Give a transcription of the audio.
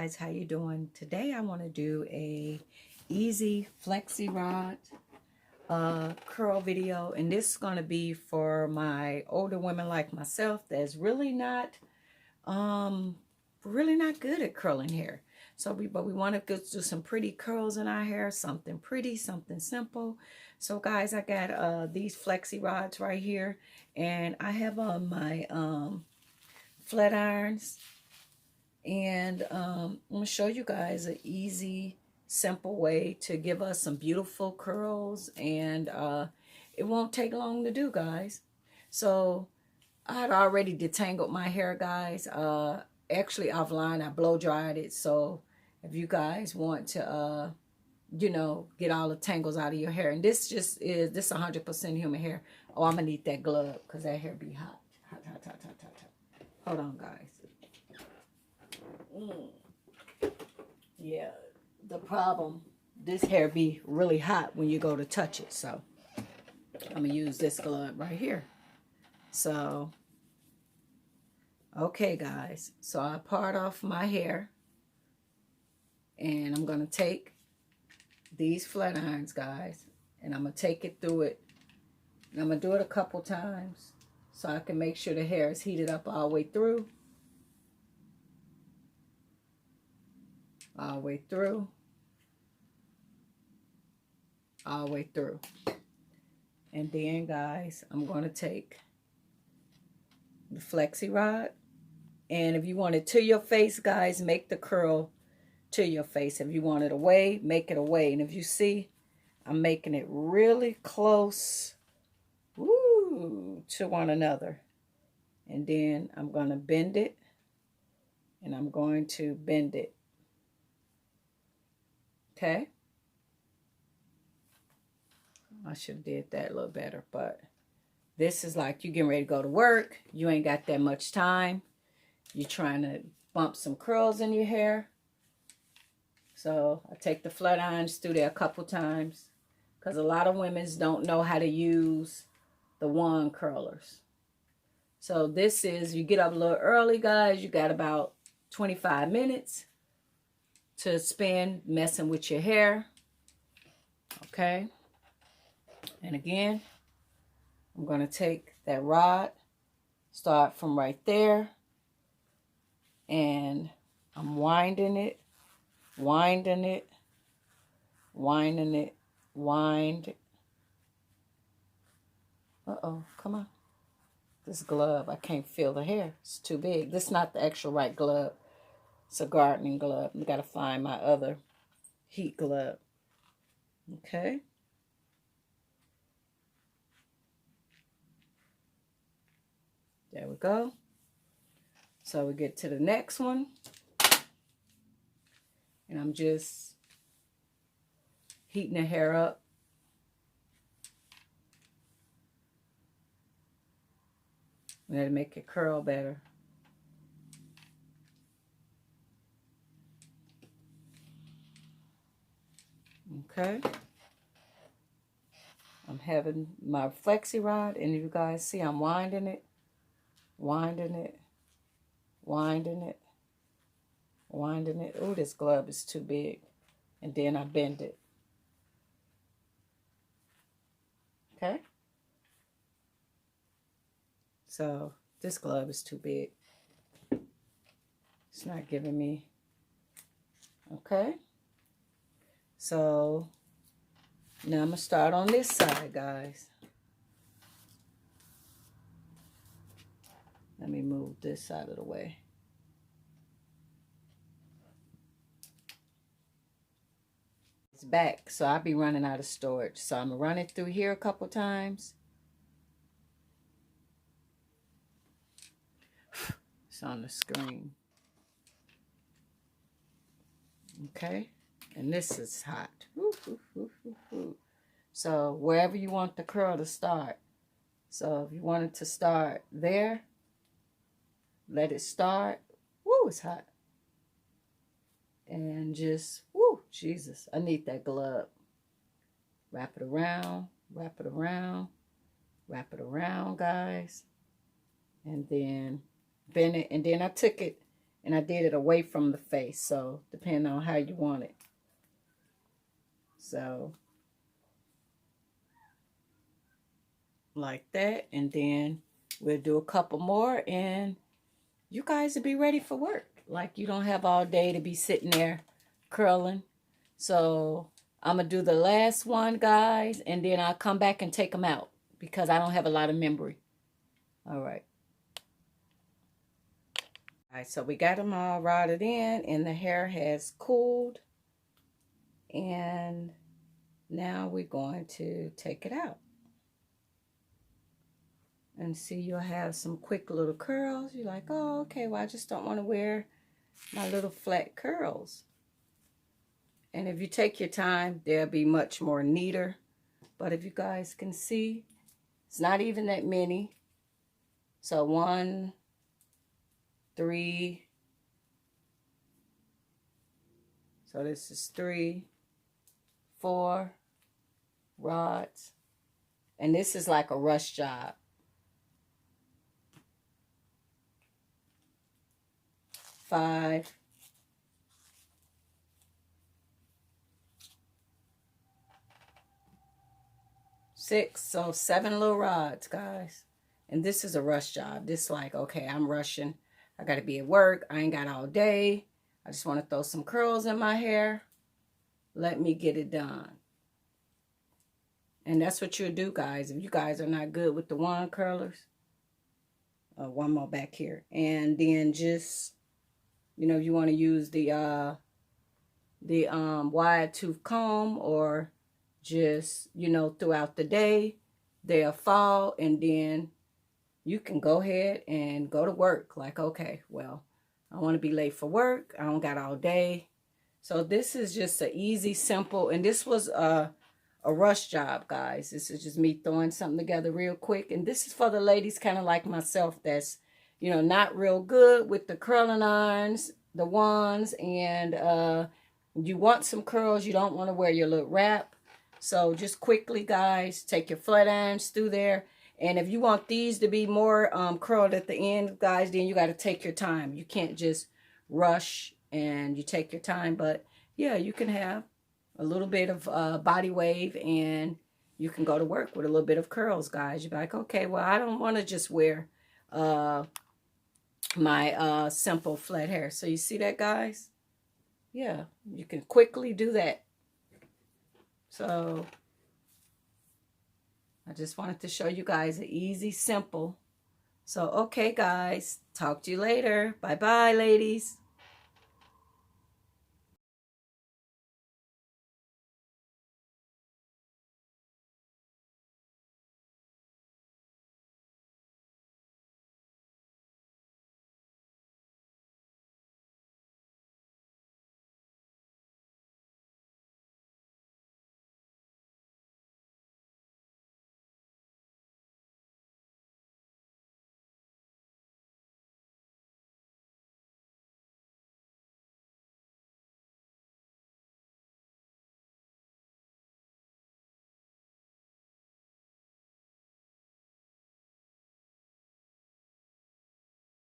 Guys, how you doing? Today I want to do a easy Flexi-Rod curl video, and this is going to be for my older women like myself that's really not good at curling hair. But we want to do some pretty curls in our hair, something pretty, something simple. So guys, I got these Flexi-Rods right here, and I have on my flat irons. And I'm going to show you guys an easy, simple way to give us some beautiful curls. And it won't take long to do, guys. So I had already detangled my hair, guys. Actually, offline, I blow dried it. So if you guys want to, you know, get all the tangles out of your hair. And this is 100% human hair. Oh, I'm going to need that glove because that hair be hot. Hot, hot, hot, hot, hot, hot. Hold on, guys. Yeah, the problem, this hair be really hot when you go to touch it. So I'm gonna use this glove right here. So okay guys, so I part off my hair, and I'm gonna take these flat irons, guys, and I'm gonna take it through it, and I'm gonna do it a couple times so I can make sure the hair is heated up all the way through. All the way through, all the way through. And then, guys, I'm going to take the Flexi-Rod. And if you want it to your face, guys, make the curl to your face. If you want it away, make it away. And if you see, I'm making it really close, woo, to one another. And then I'm going to bend it, and I'm going to bend it. Okay, I should have did that a little better, but this is like you getting ready to go to work. You ain't got that much time. You're trying to bump some curls in your hair. So I take the flat irons through there a couple times because a lot of women don't know how to use the wand curlers. So this is, you get up a little early, guys. You got about 25 minutes to spend messing with your hair. Okay, and again, I'm going to take that rod, start from right there, and I'm winding it, winding it, winding it, wind. Uh-oh, come on. This glove, I can't feel the hair. It's too big. This is not the actual right glove. It's a gardening glove. I gotta find my other heat glove. Okay. There we go. So we get to the next one. And I'm just heating the hair up. I'm gonna make it curl better. Okay, I'm having my Flexi-Rod, and you guys see I'm winding it, winding it, winding it, winding it. Oh, this glove is too big. And then I bend it. Okay, so this glove is too big. It's not giving me. Okay. So now I'm going to start on this side, guys. Let me move this out of the way. It's back, so I'll be running out of storage. So I'm going to run it through here a couple times. It's on the screen. Okay. And this is hot. So wherever you want the curl to start. So if you want it to start there, let it start. Woo, it's hot. And just, woo, Jesus, I need that glove. Wrap it around, wrap it around, wrap it around, guys. And then bend it. And then I took it And I did it away from the face, so depending on how you want it. So, like that. And then we'll do a couple more and you guys will be ready for work. Like you don't have all day to be sitting there curling. So I'm going to do the last one, guys, and then I'll come back and take them out because I don't have a lot of memory. All right. All right, so we got them all rodded in and the hair has cooled. And now we're going to take it out. And see, you'll have some quick little curls. You're like, oh, okay, well, I just don't want to wear my little flat curls. And if you take your time, they'll be much more neater. But if you guys can see, it's not even that many. So 1, 3. So this is 3, 4 rods. And this is like a rush job. 5, 6, so 7 little rods, guys. And this is a rush job. This like, okay, I'm rushing. I got to be at work. I ain't got all day. I just want to throw some curls in my hair. Let me get it done. And that's what you'll do, guys. If you guys are not good with the wand curlers. One more back here. And then just, you know, you want to use the wide tooth comb or just, you know, throughout the day, they'll fall and then you can go ahead and go to work. Like, okay, well, I want to be late for work. I don't got all day. So this is just an easy, simple, and this was a rush job, guys. This is just me throwing something together real quick. And this is for the ladies kind of like myself that's, you know, not real good with the curling irons, the wands, and you want some curls. You don't want to wear your little wrap. So just quickly, guys, take your flat irons through there. And if you want these to be more curled at the end, guys, then you got to take your time. You can't just rush and you take your time. But, yeah, you can have a little bit of body wave and you can go to work with a little bit of curls, guys. You're like, okay, well, I don't want to just wear my simple flat hair. So you see that, guys? Yeah, you can quickly do that. So I just wanted to show you guys an easy, simple. So, okay, guys, talk to you later. Bye-bye, ladies.